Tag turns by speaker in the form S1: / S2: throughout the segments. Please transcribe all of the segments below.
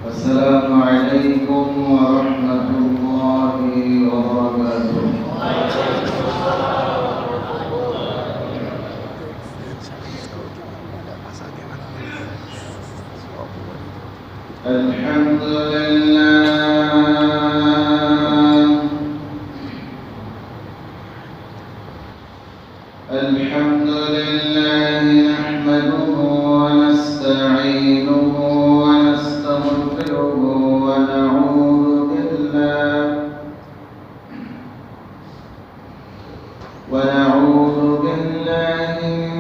S1: السلام عليكم ورحمة الله وبركاته. الحمد لله نحمده ونستعينه ونستغفره ونعوذ بالله من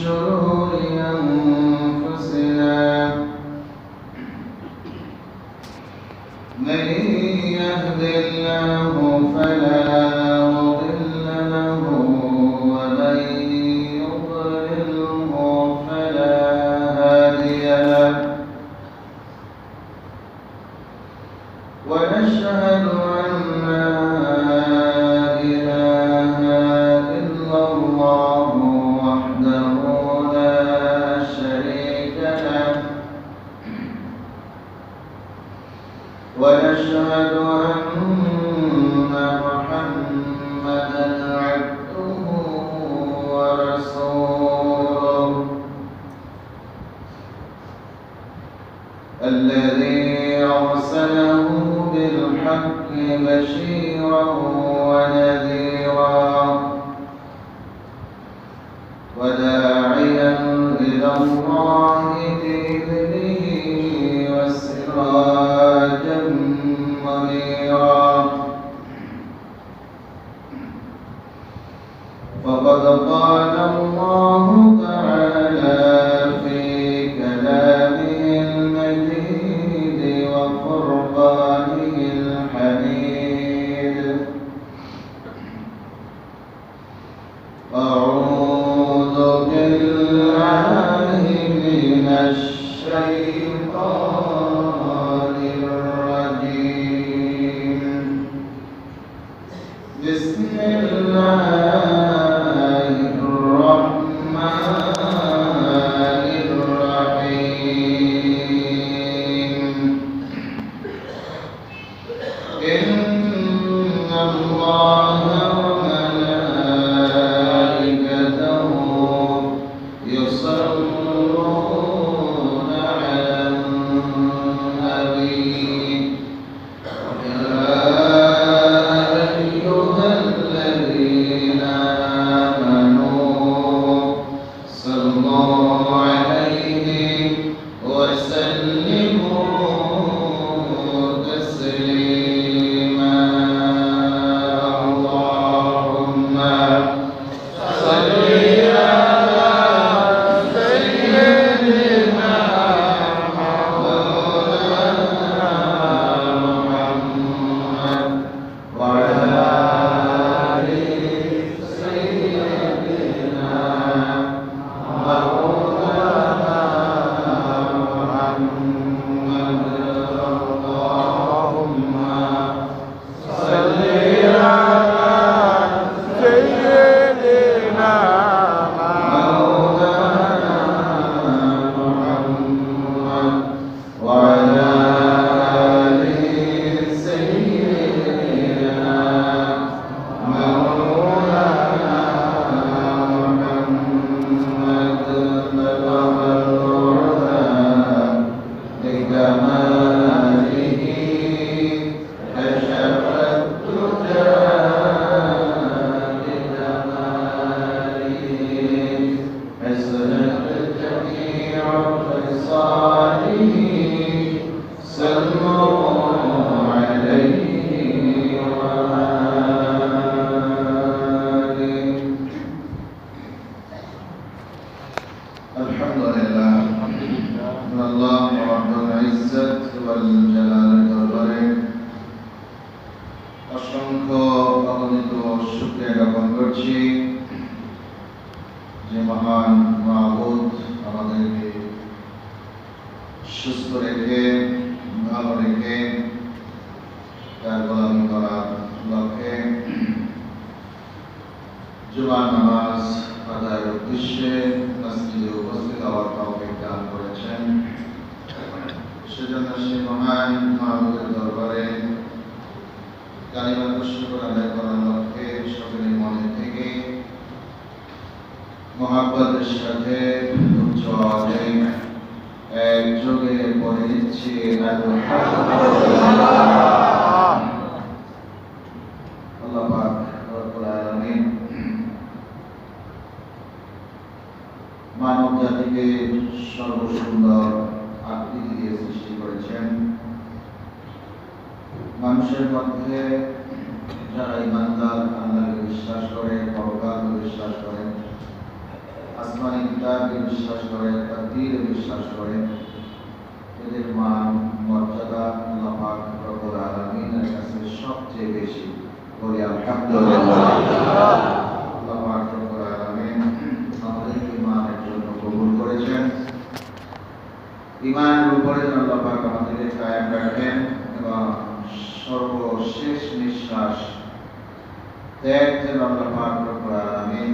S1: شرور أنفسنا. من يهد الله فلا مضل له ومن يضلله فلا هادي له. ونشهد أن لا إله إلا الله وحده لا شريك له. ونشهد أن محمدًا عبده ورسوله الذي أرسله بالحق بشيرا ونذيرا وداعيا إلى الله بإذنه وسراجا منيرا. فقد قال الله تعالى في كلامه المجيد وفرقانه الحميد: أعوذ بالله من الشيطان الرجيم. بسم الله الرحمن الرحيم. إن الله وملائكته يصلون على النبي يا أيها الذين آمنوا صلوا عليه وسلموا تسليما. اللهم صل على سيدنا مولانا محمد وعلى آل سيدنا مولانا محمد. اللهم صل على
S2: سيدنا
S1: مولانا محمد وعلى آل سيدنا مولانا محمد. بلغ العلا لكماله كشف الدجى لجماله حسنت جميع خصاله. صلوا عليه وآله. الحمد لله الله رب العزة والجلال দরবারে অসংখ্য অগণিত শুকরিয়া জ্ঞাপন করছি যে মহান মাবুদ আমাদেরকে সুস্থ রেখে ভালো রেখে তার গোলামি করার লক্ষ্যে জুমার নামাজ আদায়ের উদ্দেশ্যে মসজিদে উপস্থিত হওয়ার তৌফিক দান করেছেন। সেজন্য সে মহান মাহবুবের দরবারে কালিমাতুর শুকর আদায় করার লক্ষ্যে সকলের মনে থেকে মহাব্বতের সাথে উচ্চ আওয়াজে একযোগে পড়ে নিচ্ছি আল্লাহ পাক রব্বুল আলামিন মানব জাতিকে সর্বসুন্দর আকৃতি দিয়ে সৃষ্টি করেছেন। মানুষের মধ্যে যারা ইমানদার, আল্লাহকে বিশ্বাস করে, পরকালকে বিশ্বাস করে, আসমানি কিতাবকে বিশ্বাস করে, তাকদীরে বিশ্বাস করে, এদের মান মর্যাদা আল্লাহ পাক রব্বুল আলামিনের কাছে সবচেয়ে বেশি। বলি আলহামদুলিল্লাহ। আল্লাহ পাক রব্বুল আলামিন আমাদেরকে ইমানের জন্য কবুল করেছেন। ইমানের উপরে আল্লাহ পাক আমাদেরকে কায়েম রাখেন এবং সর্বশেষ নিঃশ্বাস ত্যাগ যেন আল্লাহ পাক রব্বুল আলামিন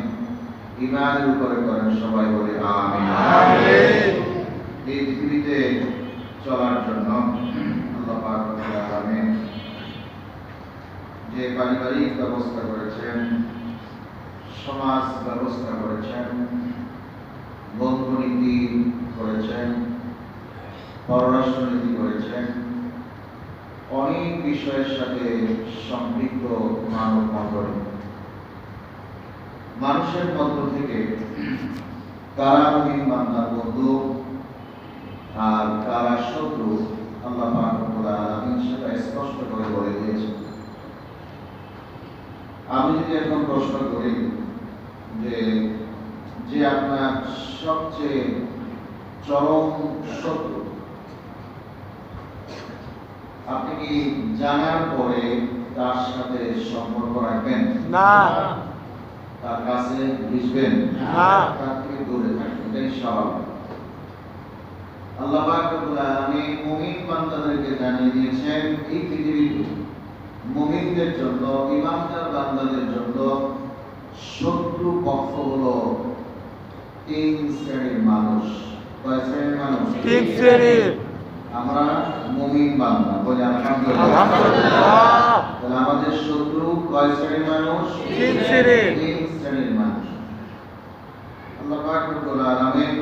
S1: ইমানের উপরে করেন। সবাই বলি আমিন। এই পৃথিবীতে চলার জন্য আল্লাহ পাক রব্বুল আলামিন যে পারিবারিক ব্যবস্থা করেছেন, সমাজ ব্যবস্থা করেছেন, বন্ধুনীতি করেছেন, পররাষ্ট্রনীতি করেছেন, অনেক বিষয়ের সাথে সম্পৃক্ত মানব মণ্ডলী। মানুষের মধ্য থেকে কারা মুমিন বান্দার বন্ধু আর কারা শত্রু আল্লাহ পাক রব্বুল আলামিন সেটা স্পষ্ট করে বলে দিয়েছেন। আমি যদি এখন প্রশ্ন করি যে আপনার সবচেয়ে চরম শত্রু, আপনি কি জানার পরে তার সাথে সম্পর্ক রাখবেন? না। তার কাছে মিশবেন? না। তার থেকে দূরে থাকবেন, এটাই স্বাভাবিক। আল্লাহ পাক রব্বুল আলামিন মুমিন বান্দাদেরকে জানিয়ে দিয়েছেন এই পৃথিবীতে মুমিনদের জন্য, ঈমানদার বান্দাদের জন্য শত্রু পক্ষ হলো তিন শ্রেণীর মানুষ। কয় শ্রেণীর মানুষ? তিন শ্রেণীর। আমরা মুমিন বান্দা, বলি আলহামদুলিল্লাহ। তাহলে আমাদের শত্রু কয় শ্রেণীর মানুষ? তিন শ্রেণীর। তিন শ্রেণীর মানুষ। আল্লাহ পাক রব্বুল আলামিন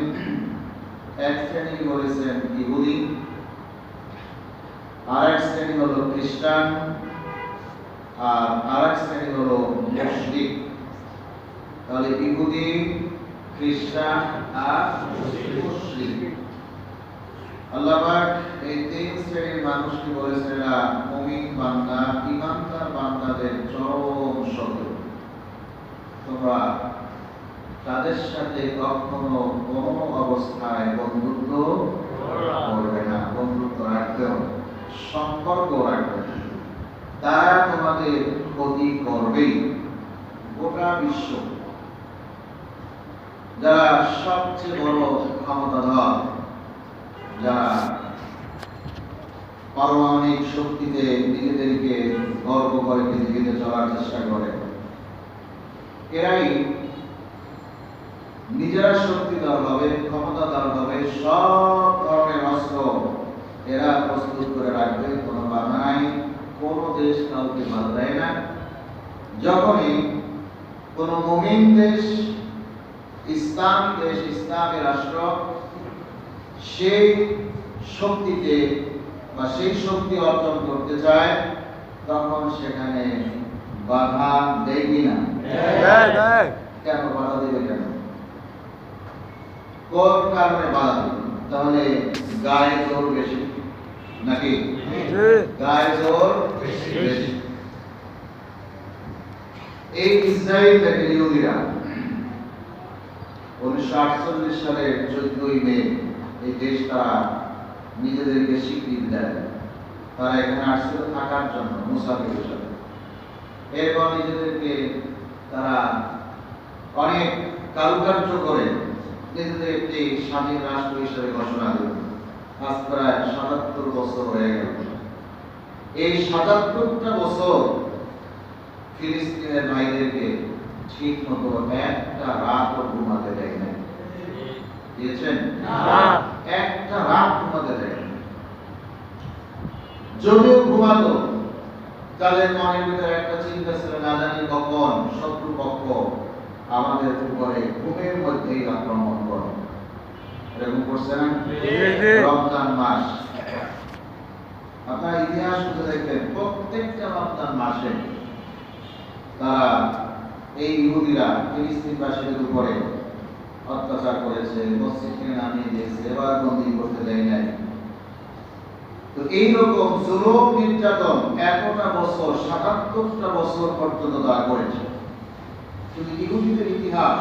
S1: এক শ্রেণী বলেছেন ইহুদি, আরেক শ্রেণী হলো খ্রিস্টান, আর আরেক শ্রেণী হলো মুশরিক। তাহলে ইহুদি, খ্রিস্টান আর মুশরিক। আল্লাহ পাক এই তিন শ্রেণীর মানুষকে বলেছেন এরা মুমিন বান্দা, ঈমানদার বান্দাদের চরম শত্রু। তোমরা তাদের সাথে কখনো কোনো অবস্থায় বন্ধুত্ব করবে না, বন্ধুত্ব রাখবে না, সম্পর্ক রাখবে না। তারা তোমাদের ক্ষতি করবেই। গোটা বিশ্ব যারা সবচেয়ে বড় ক্ষমতাধর, যারা পারমাণবিক শক্তিতে নিজেদেরকে গর্ব করে পৃথিবীতে চলার চেষ্টা করে, এরাই নিজেরা শক্তিধর হবে, ক্ষমতাধর হবে, সব ধরনের অস্ত্র এরা প্রস্তুত করে রাখবে, কোনো বাধা নাই, কোনো দেশ কাউকে বাধা দেয় না। যখনই কোনো মুমিন দেশ, ইসলামী দেশ, ইসলামী রাষ্ট্র সেই শক্তিতে বা সেই শক্তি অর্জন করতে চায়, তখন সেখানে বাধা দেয় কিনা? কেন বাধা দেবে? কেন, কোন কারণে বাধা দেবে? তাহলে গায়ে জোর বেশি নাকি? গায়ে জোর বেশি। এই ইসরায়েল থেকে ইহুদিরা 1948 সালের 14ই মে এই দেশ তারা নিজেদেরকে স্বীকৃতি দেয়। তারা এখানে আসছিল থাকার জন্য মুসাফির হিসাবে। এরপর নিজেদেরকে তারা অনেক কারুকার্য করে নিজেদের একটি স্বাধীন রাষ্ট্র হিসেবে ঘোষণা দিল। আজ প্রায় ৭৭ বছর হয়ে গেল। এই ৭৭টা বছর ফিলিস্তিনের ভাইদেরকে ঠিক মতো একটা রাতও ঘুমাতে দেয় না। দিয়েছেন? একটা রাত ঘুমাতে দেয় না। যদিও ঘুমাতো, তাদের মনের ভিতরে একটা চিন্তা ছিল, না জানি কখন শত্রুপক্ষ আমাদের উপরে ঘুমের মধ্যেই আক্রমণ করে। এরকম করছে না? রমজান মাস, আপনার ইতিহাস খুঁজে দেখবেন, প্রত্যেকটা রমজান মাসে তারা এই ইহুদিরা ফিলিস্তিনবাসীদের উপরে অত্যাচার করেছে, মসজিদ থেকে নামিয়ে দিয়েছে, এবার বন্দী করতে দেয় নাই। তো এইরকম জুলুম নির্যাতন এতটা বছর, ৭৭টা বছর পর্যন্ত তারা করেছে। শুধু ইহুদিদের ইতিহাস,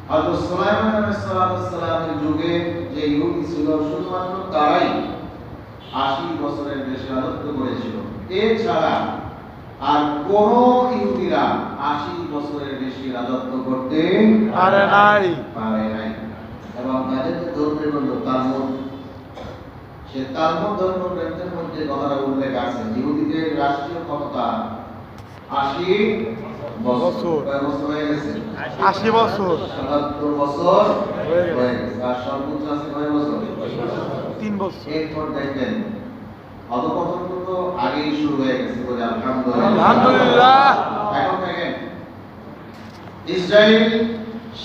S1: হযরত সুলাইমান আলাইহিস সালামের যুগে যে ইহুদি ছিল, শুধুমাত্র তারাই ৮০ বছরের বেশি রাজত্ব করেছিল। এছাড়া আর কোন ইহুদিরা ৮০ বছরের বেশি রাজত্ব করতে পারে নাই। এবং তাদের যে ধর্মের গ্রন্থ তালমুদ, সে তালমুদ ধর্মগ্রন্থের মধ্যে কথাটা উল্লেখ আছে, ইহুদিদের রাষ্ট্রীয় ক্ষমতা ৮০ বছর। কয় বছর হয়ে গেছে?
S2: ৮০ বছর।
S1: ৭৭ বছর হয়ে গেছে। আর সর্বোচ্চ আছে কয় বছর?
S2: ৩ বছর।
S1: এরপর দেখবেন অধঃপতন তো আগেই শুরু হয়ে গেছে, বলে আলহামদুলিল্লাহ।
S2: আলহামদুলিল্লাহ।
S1: এখন দেখেন ইসরায়েল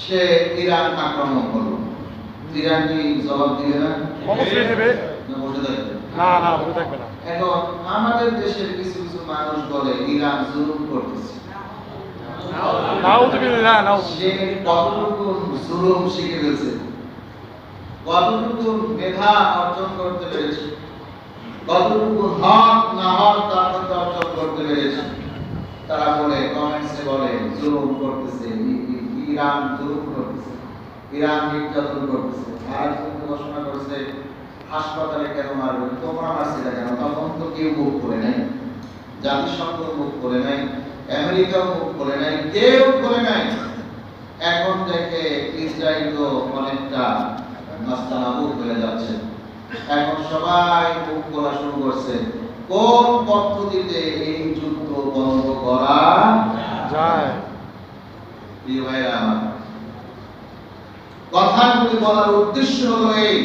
S1: সে ইরান আক্রমণ করলো, ইরান কি জবাব দিবে না?
S2: অবশ্যই দেবে।
S1: না বসে থাকবে?
S2: না না, বসে থাকবে না।
S1: এখন আমাদের দেশের কিছু কিছু মানুষ বলে ইরান জুলুম করতেছে।
S2: নাউযুবিল্লাহ, নাউযুবিল্লাহ।
S1: সে কতটুকু জুলুম শিখে ফেলছে, কতটুকু মেধা অর্জন করতে পেরেছে, কতটুকু হক না হক তার মধ্যে অর্জন করতে পেরেছে। তারা বলে, কমেন্টসে বলে জুলুম করতেছে, ইরান জুলুম করতেছে, ইরান নির্যাতন করতেছে। আর কিন্তু ঘোষণা করেছে হাসপাতালে কেন মারবে, তোমরা মারছিলে কেন? তখন তো কেউ মুখ করে নাই, জাতিসংঘ মুখ করে নাই, আমেরিকা মুখ করে নাই, কেউ করে নাই। এখন দেখে ইসরায়েল তো অনেকটা নাস্তানাবুদ হয়ে যাচ্ছে। এখন সবাই মুখ খোলা শুরু করছে, কোন পদ্ধতিতে এই যুদ্ধ বন্ধ করা যায়। প্রিয় ভাইরা আমার, কথাগুলি বলার উদ্দেশ্য হলো এই,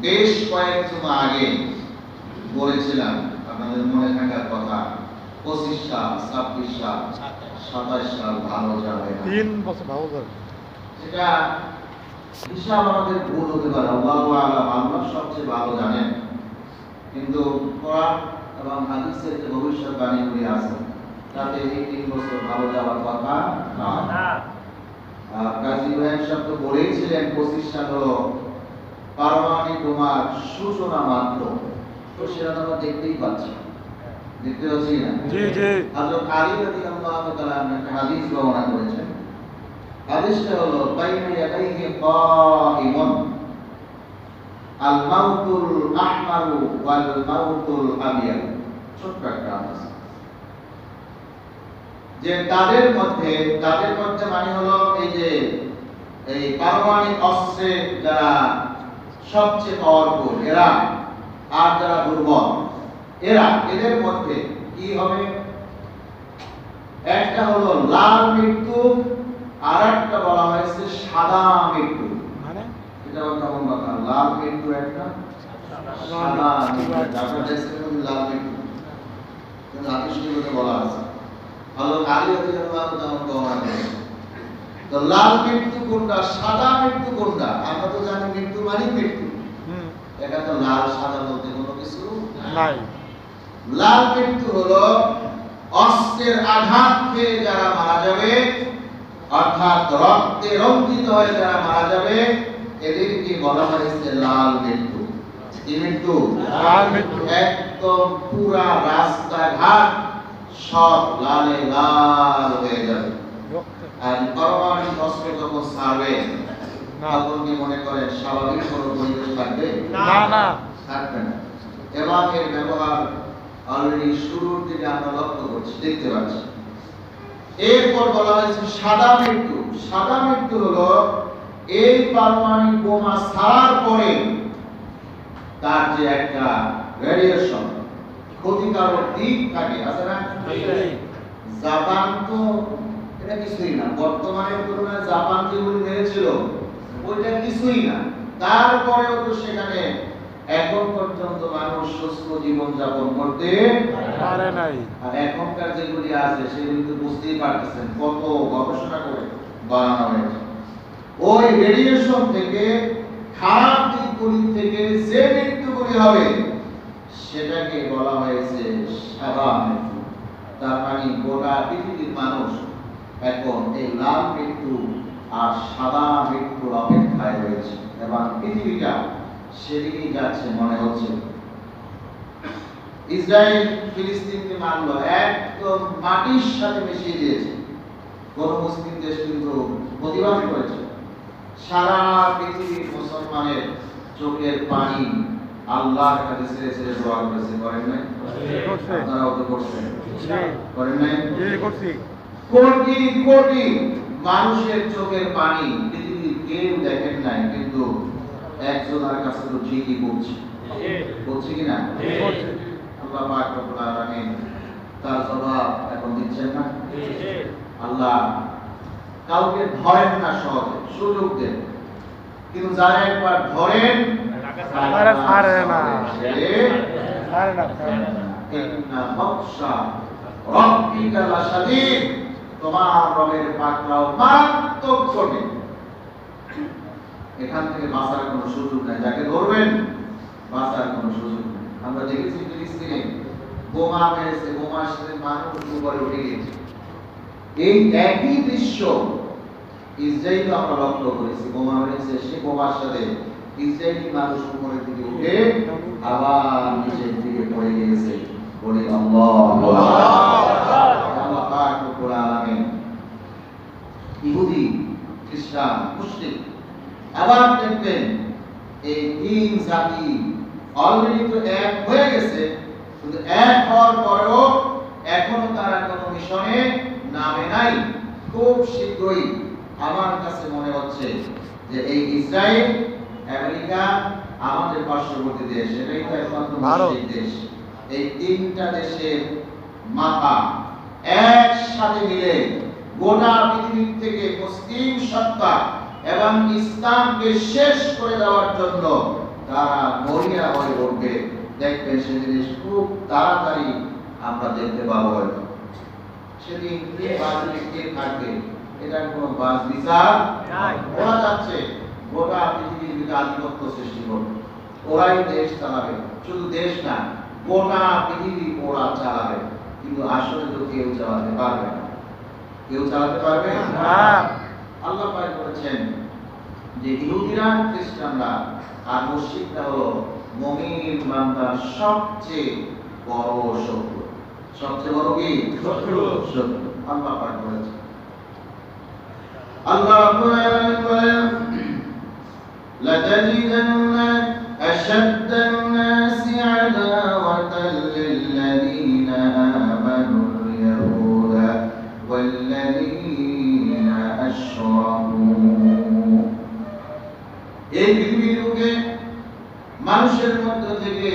S1: বেশ কয়েক জমা আগে বলেছিলাম, আপনাদের মনে থাকার কথা, 25 সাল, 26 সাল, 27 সাল ভালো যাবে না।
S2: ৩ বছর ভালো যাবে।
S1: এটা হিসাব আমাদের ভুল হতে পারে, আল্লাহু আ'লাম, আল্লাহ সবচেয়ে ভালো জানেন। কিন্তু কোরআন এবং হাদিসের যে ভবিষ্যৎবাণীগুলি আছে, তাতে এই 3 বছর ভালো যাওয়ার কথা না। কাজী ইব্রাহিম সাহেব তো বলেইছিলেন 25 সাল হলো পারমাণবিক বোমার সূচনা মাত্র। তো সেটা তো আমরা দেখতেই পাচ্ছি, দেখতে পাচ্ছি না?
S2: জি জি।
S1: হযরত আলী রাদিয়াল্লাহু তাআলা একটা হাদিস বর্ণনা করেছেন। হাদিসটা হলো, বাইনা ইয়াদাইহি কাইমুন আল মাউতুল আহমারু ওয়াল মাউতুল আবিয়াদ। ছোট্ট একটা হাদিস, যে তাদের মধ্যে মানে হলো এই যে এই পারমাণবিক অস্ত্রে যারা সবচেয়ে পাওয়ারফুল এরা, আর যারা দুর্বল এরা, এদের মধ্যে কি হবে? একটা হলো লাল মৃত্যু, আর একটা বলা হয়েছে সাদা মৃত্যু।
S2: মানে
S1: এটা কেমন কথা? লাল মৃত্যু একটা, সাদা মৃত্যু। আপনারা দেখছেন লাল মৃত্যু, কিন্তু হাদিস শরীফে বলা আছে। হযরত আলী রাদিয়াল্লাহু তাআলা বর্ণনা করেছেন। তো লাল মৃত্যু কোনটা, সাদা মৃত্যু কোনটা? আমরা তো জানি মৃত্যু মানে মৃত্যু। এটা তো লাল সাদা বলতে কোনো কিছু নাই। লাল মৃত্যু হলো অস্ত্রের আঘাত খেয়ে যারা মারা যাবে, অর্থাৎ রক্তে রঞ্জিত হয়ে যারা মারা যাবে, এদেরকে বলা হয়েছে লাল মৃত্যু। কি মৃত্যু?
S2: লাল মৃত্যু।
S1: একদম পুরা রাস্তাঘাট সব লালে লাল হয়ে যাবে। আর পারমাণবিক অস্ত্র যখন ছাড়বে, তখন কি মনে করে স্বাভাবিক কোনো পরিবেশ থাকবে?
S2: না না,
S1: থাকবে না। এবং এর ব্যবহার অলরেডি শুরুর দিকে আমরা লক্ষ্য করছি, দেখতে পাচ্ছি। এরপর বলা হয়েছে সাদা মৃত্যু। সাদা মৃত্যু হলো এই পারমাণবিক বোমা ছাড়ার পরে তার যে একটা রেডিয়েশন, ক্ষতিকারক দিক থাকে, আছে না? জাপান তো এটা কিছুই না, বর্তমানের তুলনায় জাপান যেগুলি মেরেছিল ওইটা কিছুই না। তারপরেও তো সেখানে এখন পর্যন্ত মানুষ সুস্থ জীবন যাপন করতে
S2: পারে নাই।
S1: আর এখনকার যেগুলি আছে সেগুলি তো বুঝতেই পারতেছেন কত গবেষণা করে বানানো হয়েছে। ওই রেডিয়েশন থেকে খারাপ দিকগুলি থেকে যে মৃত্যুগুলি হবে সেটাকে বলা হয়েছে সাদা মৃত্যু। তার মানে গোটা পৃথিবীর মানুষ এখন এই লাল মৃত্যু আর সাদা মৃত্যুর অপেক্ষায় রয়েছে এবং পৃথিবীটা সেদিকেই যাচ্ছে মনে হচ্ছে। ইসরায়েল ফিলিস্তিনকে মানলো, একদম মাটির সাথে মিশিয়ে দিয়েছে। কোন মুসলিম দেশ কিন্তু প্রতিবাদ করেছে। সারা পৃথিবীর মুসলমানের চোখের পানি আল্লাহর কাছে ছেড়ে ছেড়ে দোয়া করেছে, করেন নাই? আপনারাও তো করছেন, করেন নাই? কোটি কোটি মানুষের চোখের পানি পৃথিবীর কেউ দেখেন নাই, কিন্তু একজনের কাছে তো ঠিকই পড়ছে, পড়ছে কিনা? আল্লাহ পাক রব্বুল আলামিন তার জবাব এখন দিচ্ছেন না। আল্লাহ কাউকে ধরেন না, সহজে সুযোগ দেন, কিন্তু যারা একবার ধরেন
S2: তারা ছাড়ে না।
S1: ইন্না বাতশা রাব্বিকা লাশাদীদ, তোমার রবের পাকড়াও মারাত্মক কঠিন। এখান থেকে বাঁচার কোনো সুযোগ নাই, যাকে ধরবেন বাঁচার কোনো সুযোগ নেই। আমরা দেখেছি ফিলিস্তিনে বোমা মেরেছে, বোমার সাথে মানুষ উপরে উঠে গেছে। এই একই দৃশ্য ইসরায়েলে আমরা লক্ষ্য করেছি, বোমা মেরেছে, সে বোমার সাথে ইসরায়েলি মানুষ উপরের দিকে উঠে আবার নিচের দিকে পড়ে গিয়েছে। বলি আল্লাহু আকবার। আল্লাহ পাক রব্বুল আলামিন ইহুদি, খ্রিস্টান, মুশরিক আবার দেখবেন এই তিন জাতি অলরেডি তো এক হয়ে গেছে, কিন্তু এক হওয়ার পরেও এখনো তারা কোনো মিশনে নামে নাই। খুব শীঘ্রই আমার কাছে মনে হচ্ছে যে এই ইসরায়েল, আমেরিকা, আমাদের পার্শ্ববর্তী দেশ, এটাই তো একমাত্র মুসলিম দেশ, এই তিনটা দেশের মাথা একসাথে মিলে গোটা পৃথিবীর থেকে মুসলিম সত্তা এবং ইসলামকে শেষ করে দেওয়ার জন্য তারা মরিয়া হয়ে উঠবে। দেখবেন সে জিনিস খুব তাড়াতাড়ি আমরা দেখতে পাবো। হয়তো সেদিন কে বাঁচবে কে থাকবে এটার কোনো বাস বিচার নাই। ওরা যাচ্ছে গোটা পৃথিবীর ভিতরে আধিপত্য সৃষ্টি করবে, ওরাই দেশ চালাবে। শুধু দেশ না, গোটা পৃথিবী ওরা চালাবে, কিন্তু আসলে তো কেউ চালাতে পারবে না। কেউ চালাতে পারবে না। আল্লাহ পাক বলেছেন যে ইহুদিরা, খ্রিস্টানরা আর মুশরিকরা হলো মুমিন বান্দার সবচেয়ে বড় শত্রু। সবচেয়ে বড় কি শত্রু? আল্লাহ পাক বলেছেন। আল্লাহ রাব্বুল আলামিন বলেন লাতাজিদান্না আশাদ্দান নাসি আদাওয়াতান লিল্লাযীনা আমানুল ইয়াহুদা ওয়াল্লাযীনা আশরাকু। এই পৃথিবীর বুকে মানুষের মধ্য থেকে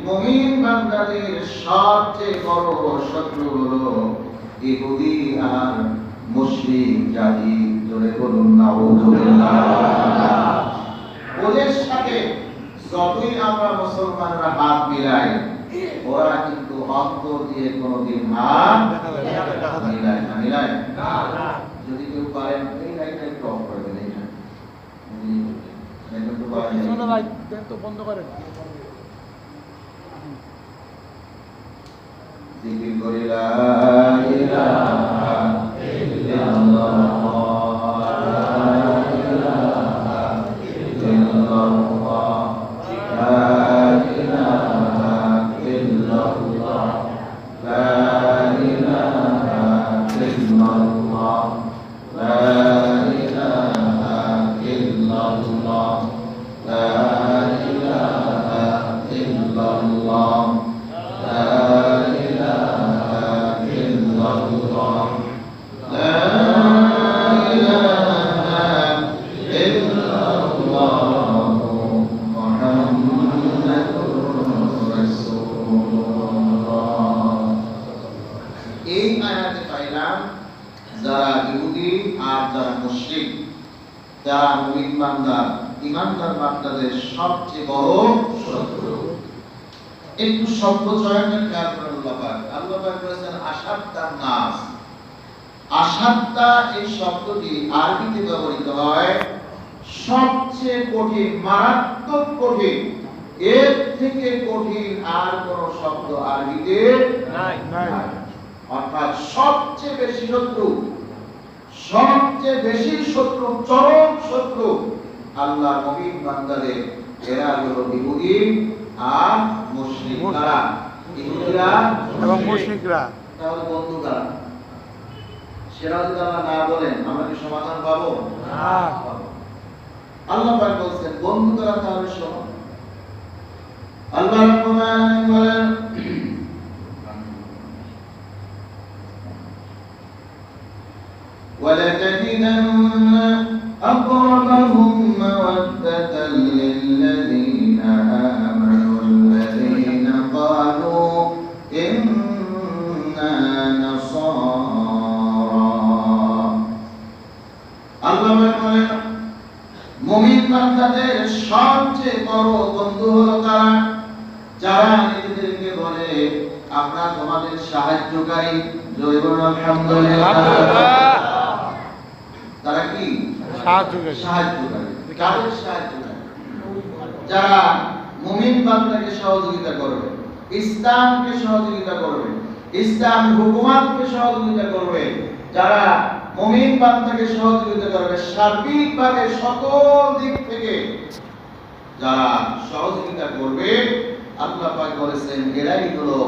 S1: মুমিন বান্দাদের সবচেয়ে বড় শত্রু হলো ইহুদি আর মুশরিক জাতি। জোরে বলুন নাউযুবিল্লাহ। ওদের সাথে যতই আমরা মুসলমানরা হাত মিলাই, ওরা কিন্তু অন্তর দিয়ে কোনোদিন হাত মিলায় না। মিলায় না। যদি কেউ পারেন এই লাইনটা একটু অফ করে দেন।
S2: বন্ধ করেন।
S1: জিকির করি লা ইলাহা ইল্লাল্লাহ, লা ইলাহা ইল্লাল্লাহ, লা ইলাহা ইল্লাল্লাহ, লা ইলাহা ইল্লাল্লাহ, লা ইলাহা ইল্লাল্লাহ, লা ইলাহা ইল্লাল্লাহ, লা ইমানদার বান্দাদের সবচেয়ে বড় শত্রু। একটু শব্দ চয়নের খেয়াল করেন আল্লাহ পাক বলেছেন আশাদ্দান নাস। আশাদ্দা এই শব্দটি আরবিতে ব্যবহৃত হয় সবচেয়ে কঠিন, মারাত্মক কঠিন। এর থেকে কঠিন আর কোন শব্দ আরবিতে নাই। অর্থাৎ সবচেয়ে বেশি শত্রু, সবচেয়ে বেশি শত্রু, চরম শত্রু আল্লাহ মুমিন বান্দাদের। এরা হলো ইহুদি আর মুশরিকরা। ইহুদিরা
S2: এবং মুশরিকরা।
S1: তাহলে বন্ধু কারা? সেরা যদি আল্লাহ না বলেন আমরা কি সমাধান পাবো?
S2: না।
S1: আল্লাহ পাক বলেন বন্ধু কারা, তাহলে শোনো। আল্লাহ রাব্বুল আলামিন বলেন وَلَتَجِدَنَّ أَقْرَبَهُم مَّوَدَّةً لِّلَّذِينَ آمَنُوا الَّذِينَ قَالُوا إِنَّا نَصَارَى। আল্লাহ বলেন মুমিন বান্দাদের সবচেয়ে বড় বন্ধু হলো তারা যারা নিজেদেরকে বলে আমরা তোমাদের সাহায্যকারী। জয় বলুন আলহামদুলিল্লাহ। তারা কি সাহায্যকারী? কাদের সাহায্যকারী? যারা মুমিন বান্দাকে সহযোগিতা করবে, ইসলামকে সহযোগিতা করবে, ইসলাম হুকুমাতকে সহযোগিতা করবে, যারা মুমিন বান্দাকে সহযোগিতা করবে সার্বিকভাবে সকল দিক থেকে যারা সহযোগিতা করবে, আল্লাহ পাক বলেছেন এরাই হলো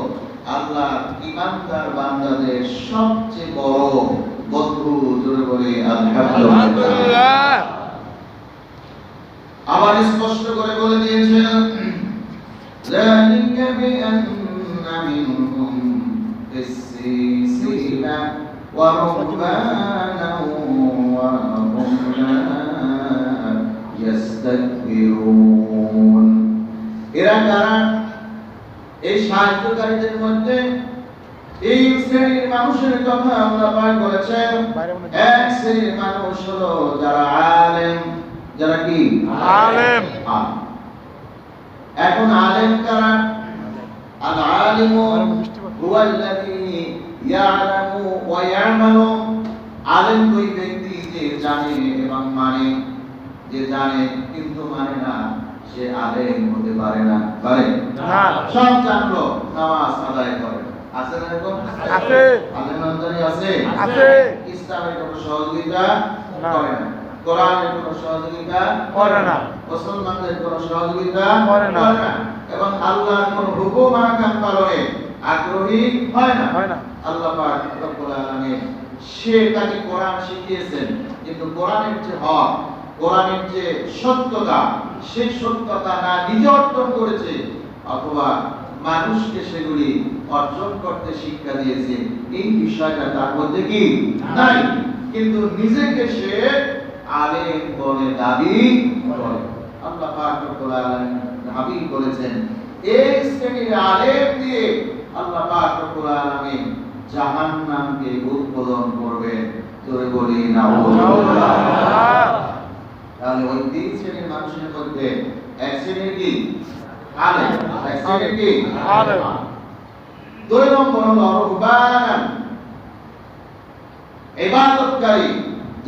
S1: আল্লাহ ঈমানদার বান্দাদের সবচেয়ে বড় বন্ধু। জোরে বলে আলহামদুলিল্লাহ। আবার স্পষ্ট করে বলে দিয়েছেন যালিকা বিআন্না মিনহুম কিসসিনা ওয়া রুহবানা ওয়া হুম লা ইস্তাকবিরুন। এরা কারা? এই সাহায্যকারীদের মধ্যে এই শ্রেণীর মানুষের কথা আল্লাহ পাক বলেছেন। এক শ্রেণীর মানুষ হলো যারা আলেম। যারা কি আলেম? এখন আলেম কারা? আল আলিমু হুয়াল্লাযী ইয়ালামু ওয়া ইয়ামালু। আলেম ওই ব্যক্তি যে জানে এবং মানে, যে জানে কিন্তু মানে না, সে আলেম হতে পারে না। পারে না। সব জানলো, নামাজ আদায় করে। আছে না এরকম? আছে। আলেম আমদানি আছে? আছে। ইসলামের কোনো সহযোগিতা করে না, কোরআনের কোনো সহযোগিতা করে না, মুসলমানদের কোনো সহযোগিতা করে না, এবং আল্লাহর কোনো হুকুম আহকাম পালনে আগ্রহী হয় না। আল্লাহ পাক রব্বুল আলামিন সে তাকে কোরআন শিখিয়েছেন, কিন্তু কোরআনের যে হক, কোরআনের যে সত্যতা, সেই সত্যতা না নিজে অর্জন করেছে অথবা মানুষকে সেগুলি অর্জন করতে শিক্ষা দিয়েছে, এই বিষয়টা তার মধ্যে কি নাই, কিন্তু নিজেকে সে আলেম বলে দাবি করে। আল্লাহ পাক রব্বুল আলামিন দাবি করেছেন এই শ্রেণীর আলেম দিয়ে আল্লাহ পাক রব্বুল আলামিন জাহান্নামকে উৎপাদন করবেন। জোরে বলি নাউযুবিল্লাহ। তাহলে ওই তিন শ্রেণীর মানুষের মধ্যে এক শ্রেণীর কি আলেম, এক শ্রেণীর কি আলেম। দুই নম্বর হলো রুহবান, ইবাদতকারী,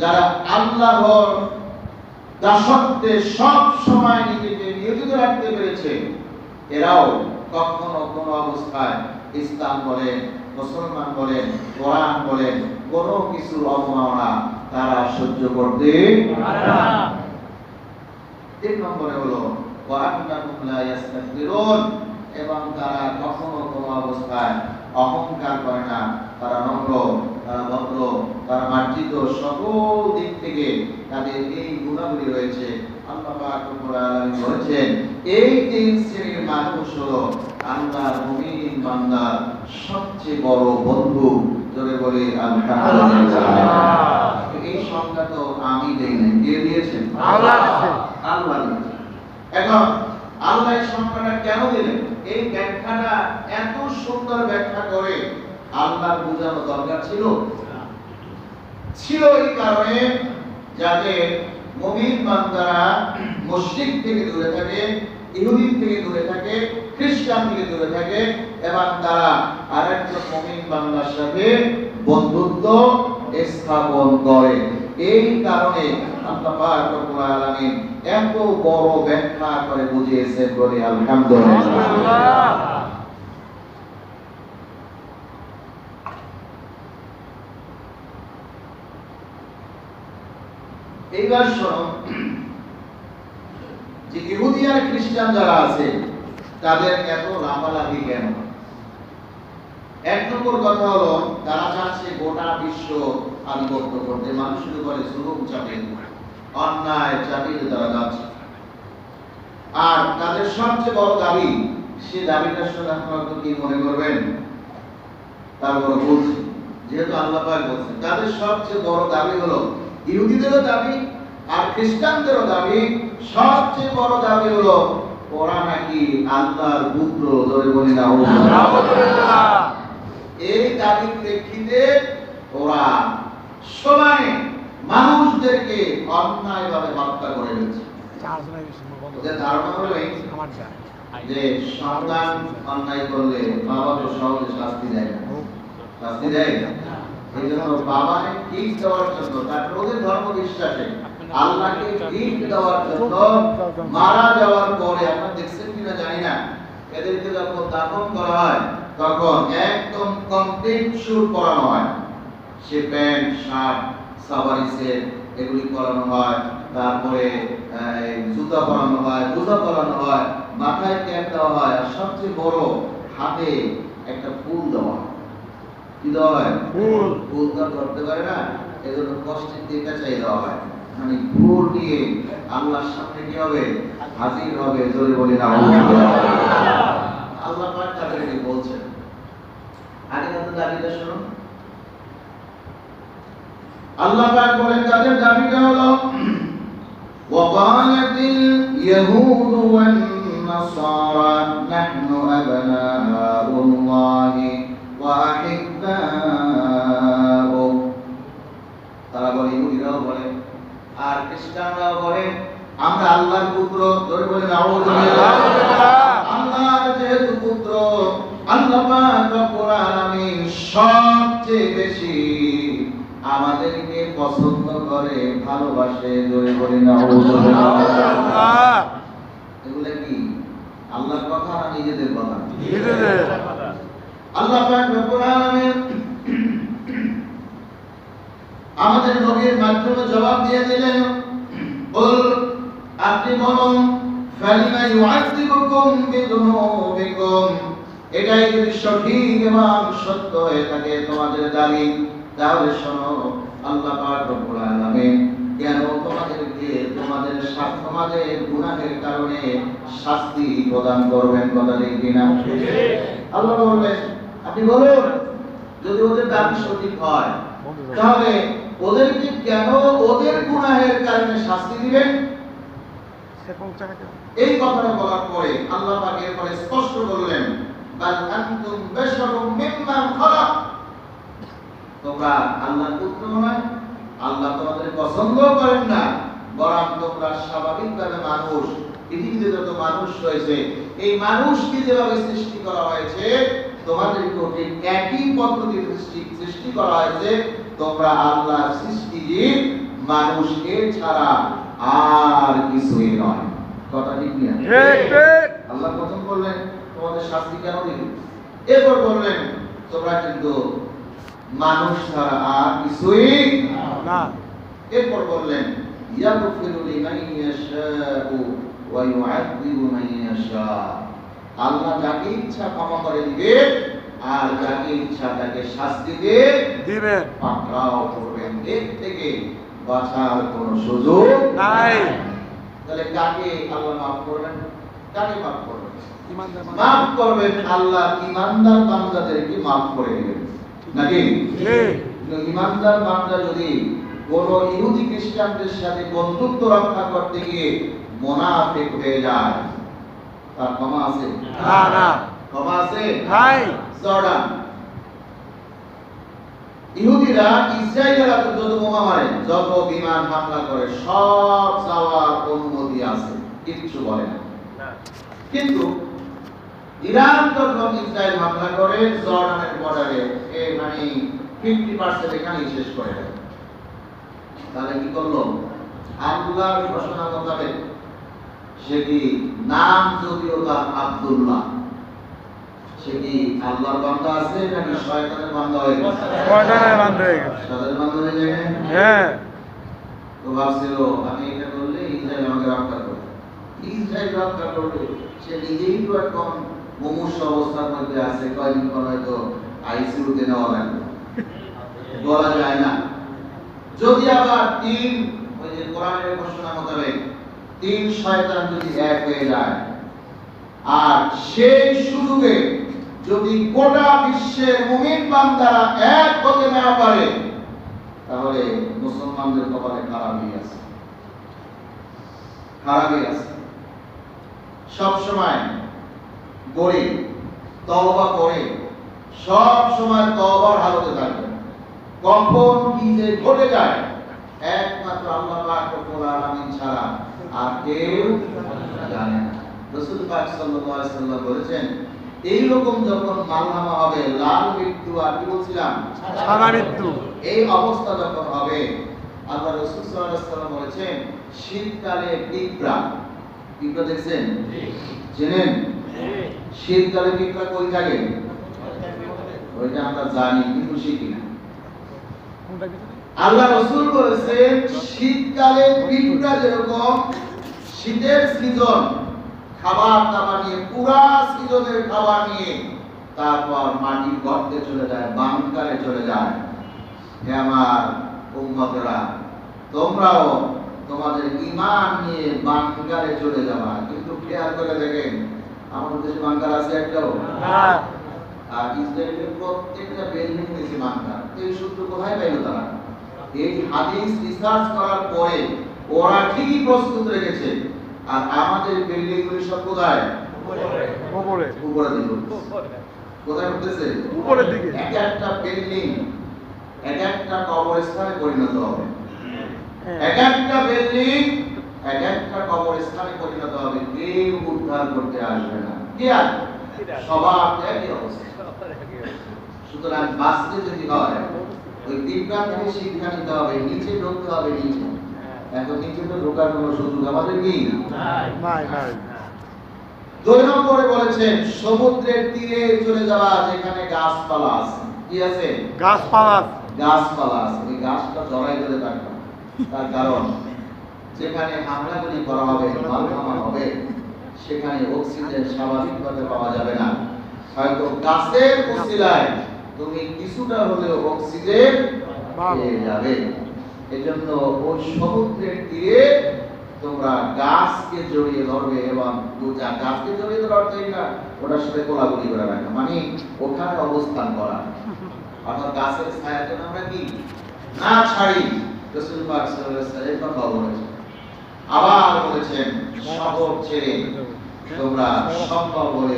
S1: যারা আল্লাহর দাসত্বে সব সময় নিজেকে নিয়োজিত রাখতে পেরেছে। এরাও কখনো কোনো অবস্থায় ইসলাম বলেন, মুসলমান বলেন, কোরআন বলেন, কোনো কিছুর অবমাননা তারা সহ্য করতে পারে না। তিন নম্বরে হলো ওয়া আন্নাহুম লা ইস্তাকবিরুন, এবং তারা কখনো কোনো অবস্থায় অহংকার করে না। তারা নম্র, তারা ভদ্র, তারা মার্জিত, সকল দিক থেকে তাদের এই গুণাবলী রয়েছে। আল্লাহ পাক রব্বুল আলামিন বলেছেন এই তিন শ্রেণীর মানুষ হলো আল্লাহর মুমিন বান্দার সবচেয়ে বড় বন্ধু। জোরে বলি আলহামদুলিল্লাহ। এই সংজ্ঞা তো আমি দেই নাই, কে দিয়েছেন? আল্লাহ দিয়েছেন। আল্লাহ দিয়েছেন। এখন আল্লাহ এই সংজ্ঞাটা কেন দিলেন? এই ব্যাখ্যাটা এত সুন্দর ব্যাখ্যা করে আল্লাহর বোঝানো দরকার ছিল? ছিল এই কারণে যাতে মুমিন বান্দারা মুশরিক থেকে দূরে থাকে, ইহুদি থেকে দূরে থাকে, খ্রিস্টান থেকে দূরে থাকে এবং তারা আরেকজন মুমিন বান্দার সাথে বন্ধুত্ব স্থাপন করে। এই কারণে আল্লাহ পাক রব্বুল আলামিন এত বড় ব্যাখ্যা করে বুঝিয়েছেন, বলি আলহামদুলিল্লাহ। এইবার শোনো যে ইহুদি আর খ্রিস্টান যারা আছে তাদের এত লাফালাফি কেন? এক নম্বর কথা হলো তারা চাচ্ছে গোটা বিশ্ব আধিপত্য করতে, মানুষের উপরে জুলুম চাপিয়ে অন্যায় চাপিয়ে তারা যাচ্ছে। আর তাদের সবচেয়ে বড় দাবি, সে দাবিটা শুনে আপনারা তো কি মনে করবেন? তারপর বলছি, যেহেতু আল্লাহ পাক বলছেন তাদের সবচেয়ে বড় দাবি হলো, ইহুদিদেরও দাবি আর খ্রিস্টানদেরও দাবি, সবচেয়ে বড় দাবি হলো ওরা নাকি আল্লাহর পুত্র। ধরে বলি না, এই দাবির প্রেক্ষিতে ওরা সবাই মানুষদেরকে অন্যায়ভাবে হত্যা করে দিচ্ছে। ওদের ধারণা হলো যে সন্তান অন্যায় করলে বাবা তো সহজে শাস্তি দেয় না, শাস্তি দেয় না। এই জন্য বাবাকে ঠিক দেওয়ার জন্য, তারপর ওদের ধর্ম বিশ্বাসে আল্লাহকে ঠিক দেওয়ার জন্য মারা যাওয়ার পরে, আপনারা দেখছেন কিনা জানি না, এদেরকে যখন দাফন করা হয় তখন একদম কমপ্লিট শুট পরানো হয়। সে প্যান্ট, শার্ট, সাবারি সেট এগুলি পরানো হয়, তারপরে জুতা পরানো হয়, মোজা পরানো হয়, মাথায় ক্যাপ দেওয়া হয়, আর সবচেয়ে বড় হাতে একটা ফুল দেওয়া হয়। কি দেওয়া হয়? ফুল। ফুলটা ধরতে পারে না, এজন্য কষ্টের দিকটা চাই দেওয়া হয়। মানে ফুল দিয়ে আল্লাহর সামনে কি হবে? হাজির হবে। জোরে বলি না, আল্লাহ পাক তাদেরকে বলছেন। আগে তাদের দাবিটা শুনুন। আল্লাহ পাক বলেন তাদের দাবিটা হলো وقالت اليهود والنصارى نحن أبناء الله وأحباؤه। তারা বলে, ইহুদিরাও বলে আর খ্রিস্টানরাও বলে আমরা আল্লাহর পুত্র। ধরে বলে আল্লাহর যেহেতু পুত্র, আল্লাহ পাক রব্বুল আলামিন সবচেয়ে বেশি আমাদেরকে পছন্দ করে, ভালোবাসে। ধরে বলে এগুলা কি আল্লাহর কথা না নিজেদের কথা? নিজেদের। আল্লাহ পাক রব্বুল আলামিন আমাদের নবীর মাধ্যমে জবাব দিয়ে দিলেন, বল আপনি বলুন ফালিমা ইউআযিবুকুম বিযুনুবিকুম। এটাই যদি সঠিক এবং সত্য হয়ে থাকে তোমাদের দাবি, তাহলে শোনো আল্লাহ পাক রব্বুল আলামিন কেন তোমাদেরকে তোমাদের গুনাহের কারণে শাস্তি প্রদান করবেন? কথা ঠিক কিনা? আল্লাহ বলবেন আপনি বলুন, যদি ওদের দাবি সঠিক হয় তাহলে ওদেরকে কেন ওদের গুনাহের কারণে শাস্তি দিবেন? এই কথাটা বলার পরে আল্লাহ পাক এরপরে স্পষ্ট বললেন, বাল আনতুম বাশারুম মিম্মান খালাক। তোমরা আল্লাহর পুত্র নয়, আল্লাহ তোমাদের পছন্দ করেন না, বরং তোমরা স্বাভাবিকভাবে মানুষ। পৃথিবীতে যত মানুষ রয়েছে, এই মানুষকে যেভাবে সৃষ্টি করা হয়েছে তোমাদেরকেও ঠিক একই পদ্ধতিতে সৃষ্টি করা হয়েছে। তোমরা আল্লাহর সৃষ্টিজীব মানুষ, এছাড়া আর কিছুই নয়। কথা ঠিক না? আল্লাহ প্রথম বললেন তোমাদের শাস্তি কেন দিবেন, এরপর বললেন তোমরা কিন্তু মানুষ ছাড়া আর কিছুই না। এরপর বললেন ইয়াগফিরু লিমান ইয়াশাউ ওয়া ইউআযযিবু মান ইয়াশা। আল্লাহ যাকে ইচ্ছা ক্ষমা করে দিবেন আর যাকে ইচ্ছা তাকে শাস্তি দিবেন, পাকড়াও করবেন। এর থেকে বাঁচার কোনো সুযোগ নাই। তাহলে কাকে আল্লাহ মাফ করবেন? কাকে মাফ করবেন? মাফ করবেন আল্লাহ ঈমানদার বান্দাদেরকে মাফ করে দিবেন, নাকি? ঈমানদার বান্দা যদি কোন ইহুদি খ্রিস্টানদের সাথে বন্ধুত্ব রক্ষা করতে গিয়ে মুনাফিক হয়ে যায়, তার ক্ষমা আছে? না না, ক্ষমা আছে? নাই। জর্ডান ইহুদিরা ইসরায়েলেরা যত বোমা মারে, যত বিমান হামলা করে, সব যাওয়ার অনুমতি আছে, কিচ্ছু বলে না। কিন্তু ইরান যখন ইসরায়েল হামলা করে জর্ডানের বর্ডারে মানে 50% এখানেই শেষ করে দেয়। তাহলে কি করলো? আল্লাহর ঘোষণা মোতাবেক সে কি নাম যদিও তার আব্দুল্লাহ, সে কি আল্লাহর বান্দা আছে নাকি শয়তানের বান্দা হয়ে গেছে?
S2: শয়তানের বান্দা হয়ে গেছে।
S1: শয়তানের বান্দা হয়ে যায়।
S2: হ্যাঁ,
S1: তো ভাবছিল আমি এটা করলে ইসরায়েল আমাকে রক্ষা করবে। ইসরায়েল রক্ষা করবে, সে নিজেই তো এখন মুমূর্ষু অবস্থার মধ্যে আছে, কয়েকদিন পর হয়তো আইসিইউতে নেওয়া লাগবে, বলা যায় না। যদি আবার ওই যে কোরআনের ঘোষণা মোতাবেক 3 শয়তান যদি এক হয়ে যায়, আর সেই সুযোগে যদি গোটা বিশ্বের মুমিন বান্দারা এক হতে না পারে, তাহলে মুসলমানদের কপালে খারাপই আছে, খারাপই আছে। সবসময় গরিব তওবা করে, সব সময় তওবার হালতে থাকবে। কখন কি যে ঘটে যায় একমাত্র আল্লাহ পাক রব্বুল আলামিন ছাড়া আর কেউ জানে না। রাসূল পাক সাল্লাল্লাহু আলাইহি ওয়াসাল্লাম বলেছেন, এই রকম যখন মালহামা হবে, লাল মৃত্যু আর কি বলছিলাম,
S2: সাদা মৃত্যু,
S1: এই অবস্থা যখন হবে, আল্লাহ রাসূল সাল্লাল্লাহু আলাইহি ওয়াসাল্লাম বলেছেন, শীতকালে পিঁপড়া দেখছেন? জানেন শীতকালে পিঁপড়া কই থাকে? ওইটা আমরা জানি কিন্তু শিখি না। আল্লাহ রাসূল বলেছেন, শীতকালে পিঁপড়া যেরকম শীতের সিজন খাবার দাবার নিয়ে, পুরা সিজনের খাবার নিয়ে তারপর মাটির গর্তে চলে যায়, বাংকারে চলে যায়, হে আমার উম্মতেরা, তোমরাও তোমাদের ঈমান নিয়ে বাংকারে চলে যাবা। কিন্তু খেয়াল করে দেখেন, আমাদের দেশে বাংকার আছে একটাও? আর ইসরায়েলের প্রত্যেকটা বিল্ডিং নিচে বাংকার। এই সূত্র কোথায় পাইল তারা? এই হাদিস রিসার্চ করার পরে ওরা ঠিকই প্রস্তুত রেখেছে। আর আমাদের বিল্ডিং গুলি সব কোথায়? উপরে, উপরে দিল। কোথায় উঠতেছে?
S2: উপরের দিকে।
S1: এক একটা বিল্ডিং এক একটা কবরস্থানে পরিণত হবে, এক একটা বিল্ডিং এক একটা কবরস্থানে পরিণত হবে। কেউ উদ্ধার করতে আসবে না। কি আর সবার একই অবস্থা। সুতরাং বাঁচতে যদি হয়, ওই পিঁপড়া থেকে শিক্ষা নিতে হবে, নিচে ঢুকতে হবে। নিচে এখন নিচে তো ঢোকার কোনো সুযোগ আমাদের কি?
S2: নাই।
S1: 2 নম্বরে বলেছেন, সমুদ্রের তীরে চলে যাওয়া, যেখানে গাছপালা আছে। কি আছে?
S2: গাছপালা
S1: আছে। ওই গাছটা জড়াই ধরে থাকবে। তার কারণ যেখানে হামলাগুলি করা হবে, মালহামা হবে, সেখানে অক্সিজেন স্বাভাবিকভাবে পাওয়া যাবে না। হয়তো গাছের উসিলায় তুমি কিছুটা হলেও অক্সিজেন পেয়ে যাবে। এজন্য ওই সমুদ্রের তীরে তোমরা গাছকে জড়িয়ে ধরবে, এবং গাছকে জড়িয়ে ধরার অর্থ না ওটার সাথে কোলাকুলি করে রাখা, মানে ওখানে অবস্থান করা, অর্থাৎ গাছের ছায়াতে আমরা কি না ছাড়ি। রাসূল পাক সাল্লাল্লাহু আলাইহি ওয়াসাল্লাম কথা বলেছেন। আবার বলেছেন, শহর ছেড়ে তোমরা সম্ভব হলে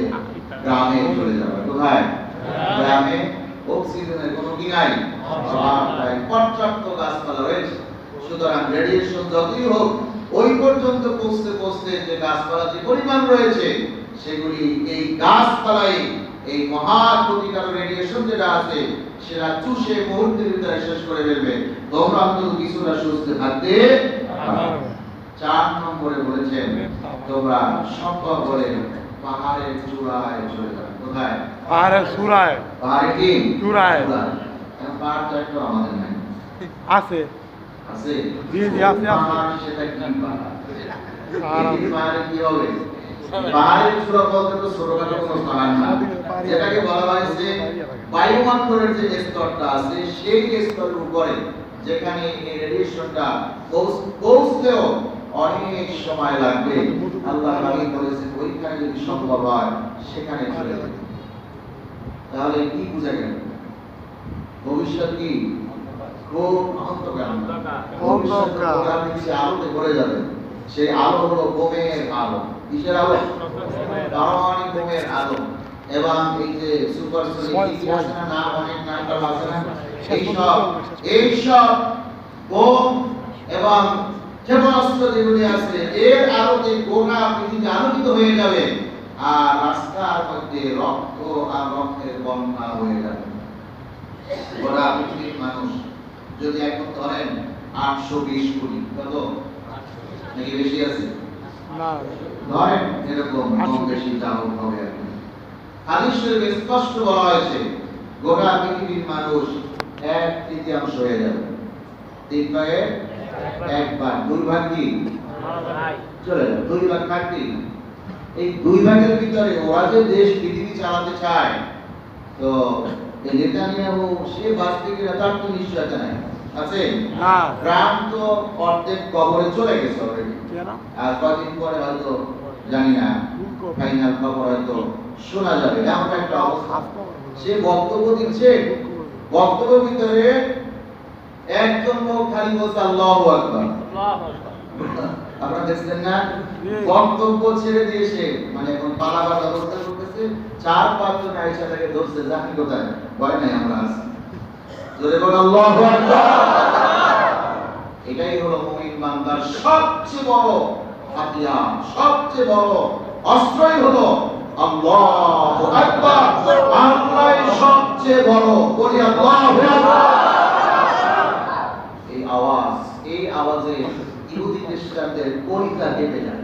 S1: গ্রামে চলে যাবে। কোথায়? গ্রামে অক্সিজেনের কোনো কি নাই, পর্যাপ্ত গাছপালা রয়েছে। সুতরাং রেডিয়েশন যতই হোক, ওই পর্যন্ত পৌঁছতে যে গাছপালা যে পরিমাণ রয়েছে, সেগুলি এই গাছপালাই এই মহা ক্ষতিকারক রেডিয়েশন যেটা আছে সেটা চুষে মুহূর্তের ভিতরে শেষ করে ফেলবে। তোমরা অন্তত কিছুটা সুস্থ থাকতে পারবে। 4 নম্বরে বলেছেন, তোমরা সম্ভব হলে পাহাড়ের চূড়ায় চলে যাবে। কোথায়?
S2: পাহাড়ের চূড়ায়।
S1: পাহাড়ে কি? চূড়ায়। পাহাড় তো একটা আমাদের নাই।
S2: আছে।
S1: আছে?
S2: জি আছে।
S1: পাহাড় সেটা কি পাহাড়? এই পাহাড়ে কি হবে? পাহাড়ের চূড়া বলতে তো ছোটখাটো কোনো পাহাড় না। যেটাকে বলা হয়েছে বায়ুমণ্ডলের যে স্তরটা আছে, সেই স্তরের উপরে যেখানে এই রেডিয়েশনটা পৌঁছতেও অনেক সময় লাগবে। আল্লাহ হাবিব বলেছেন, ওইখানে যদি সম্ভব হয় সেখানে চলে যাবে। তাহলে কি বুঝা গেল? ভবিষ্যৎ কি খুব অন্ধকার। আপনি যে আলোতে ভরে যাবেন, সেই আলো হলো বোমের আলো। কিসের আলো? পারমাণবিক বোমের আলো। এবং এই যে সুপারসনিক নাম, অনেক নামটা আছে না, এইসব বোম এবং ক্ষেপণাস্ত্র যেগুলি আছে, এর আলোতে গোটা পৃথিবী আলোকিত হয়ে যাবে। আর রাস্তার মধ্যে মধ্যে রক্ত আর রক্তের বন্যা হয়ে যাবে। গোটা পৃথিবীর মানুষ যদি এখন ধরেন 820 কোটি, কত নাকি বেশি আছে?
S2: না,
S1: ধরেন এরকম কম বেশি যাও হবে আর কি। হাদিস শরীফে স্পষ্ট বলা হয়েছে গোটা পৃথিবীর মানুষ 1/3 হয়ে যাবে। 3 ভাগে 1 ভাগ, 2 ভাগ কি চলে যাবে, 2 ভাগ থাকবে। এই 2 ভাগের ভিতরে ওরা যে দেশ পৃথিবী চালাতে চায়, তো এই নেতানিয়াহু সে বাস্তবিকরা তার তো নিশ্চয়তা নাই আছে
S2: না,
S1: গ্রাম তো অর্ধেক কবরে চলে গেছে অলরেডি।
S2: কেন?
S1: আর কয়েকদিন পরে হয়তো জানি না ফাইনাল খবর হয়তো শোনা যাবে, এমন একটা অবস্থা। সে বক্তব্য দিচ্ছে, বক্তব্যের ভিতরে একজন লোক খালি বলছে আল্লাহু আকবার। আপনারা দেখছেন না? বক্তব্য ছেড়ে দিয়েছে, মানে এখন পালাবার ব্যবস্থা করতেছে। 4-5 জন আয়েশা তাকে ধরছে, জানি কোথায়, ভয় নাই আমরা আছি। জোরে বল আল্লাহু আকবার। এটাই হলো মুমিন বান্দার সবচেয়ে বড় হাতিয়ার, সবচেয়ে বড় অস্ত্রই হলো আল্লাহু আকবার। আল্লাহই সবচেয়ে বড়, বলি আল্লাহু আকবার। এই আওয়াজে ইহুদি খ্রিস্টানদের কলিজা কেঁপে যায়,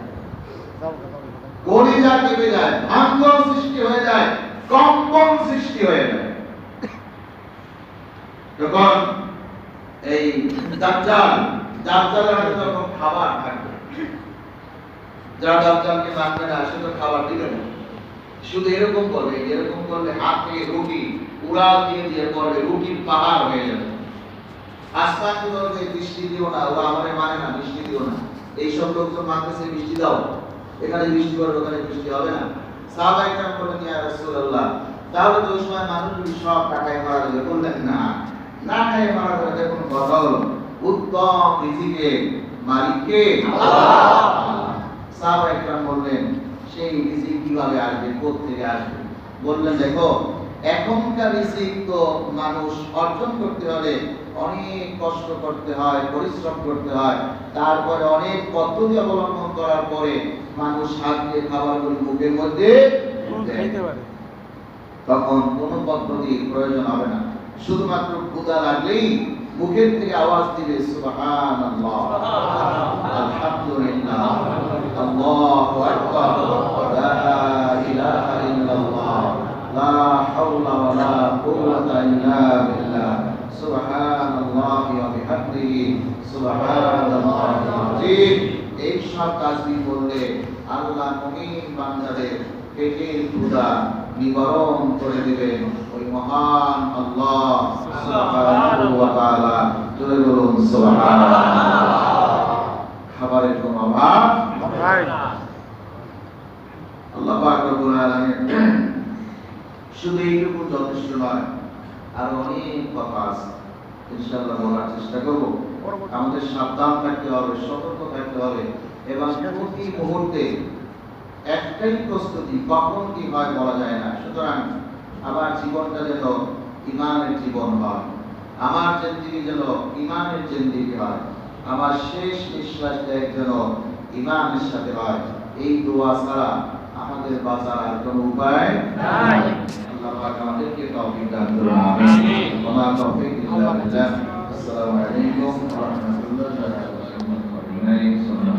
S1: কলিজা কেঁপে যায়, আন্দোলন সৃষ্টি হয়ে যায়, কম্পন সৃষ্টি হয়ে যায়। যখন এই দাজ্জালের হাতে যখন খাবার থাকবে, যারা দাজ্জালকে মারবে না সে তো খাবার দিবে না, শুধু এরকম করবে হাত থেকে রুটি উড়াল দিয়ে করবে, রুটির পাহাড় হয়ে যাবে। আসমান কি বলবে বৃষ্টি দিও না, ওরা আমারে মানে না, বৃষ্টি দিও না। এইসব লোকজন মানতেছে বৃষ্টি দাও, এখানে বৃষ্টি করবে ওখানে বৃষ্টি হবে না। সাহাবায়ে কেরাম বললেন ইয়া রাসূলুল্লাহ, তাহলে তো ওই সময় মানুষগুলি সব টাকায় মারা যাবে। বললেন না, না খায় মারা যাবে, এটা কোনো কথা হলো? উত্তম রিজিকের মালিক কে? আল্লাহ। সাহাবায়ে কেরাম বললেন সেই রিজিক কিভাবে আসবে, কোথা থেকে আসবে? বললেন দেখো, এখনকার রিজিক তো মানুষ অর্জন করতে হলে অনেক কষ্ট করতে হয়, পরিশ্রম করতে হয়, তারপরে অনেক পদ্ধতি অবলম্বন করার পরে মানুষ হাত দিয়ে খাবারগুলো মুখের মধ্যে
S2: খেতে পারে।
S1: তখন কোনো পদ্ধতির প্রয়োজন হবে না, শুধুমাত্র ক্ষুধা লাগলেই মুখের থেকে আওয়াজ দিবে সুবহানাল্লাহ, আলহামদুলিল্লাহ, আল্লাহু আকবার, লা ইলাহা ইল্লাল্লাহ, লা হাওলা ওয়ালা কুওয়াতা ইল্লা বিল্লাহ, সুবহানাল্লাহি ওয়া বিহামদিহি, সুবহানাল্লাহিল আযীম। এই সব তাসবিহ বললে আল্লাহ মুমিন বান্দাদের পেটের ক্ষুধা নিবারণ করে দিবেন ওই মহান আল্লাহ সুবহানাহু ওয়া তাআলা। জোরে বলুন সুবহানাল্লাহ। খাবারের কোনো অভাব
S2: নাই।
S1: আল্লাহ পাক রব্বুল আলামিন শুধু এইটুকু যথেষ্ট নয়, আরো অনেক কথা আছে, ইনশাআল্লাহ বলার চেষ্টা করব। আমাদের সাবধান থাকতে হবে, সতর্ক থাকতে হবে, এবং প্রতি মুহূর্তে একটাই প্রস্তুতি, কখন কি হয় বলা যায় না। সুতরাং আমার জীবনটা যেন ঈমানের জীবন হয়, আমার জিন্দেগি যেন ঈমানের জিন্দেগি হয়, আমার শেষ নিঃশ্বাসটা যেন ঈমানের সাথে হয়। এই দোয়া ছাড়া আমাদের বাঁচার আর কোনো উপায় নাই। আল্লাহ পাক আমাদেরকে তৌফিক দান করুন, আমিন। ওয়া মা তৌফিক ইল্লা বিল্লাহ। আসসালামু আলাইকুম ওয়া রাহমাতুল্লাহি ওয়া বারাকাতুহু।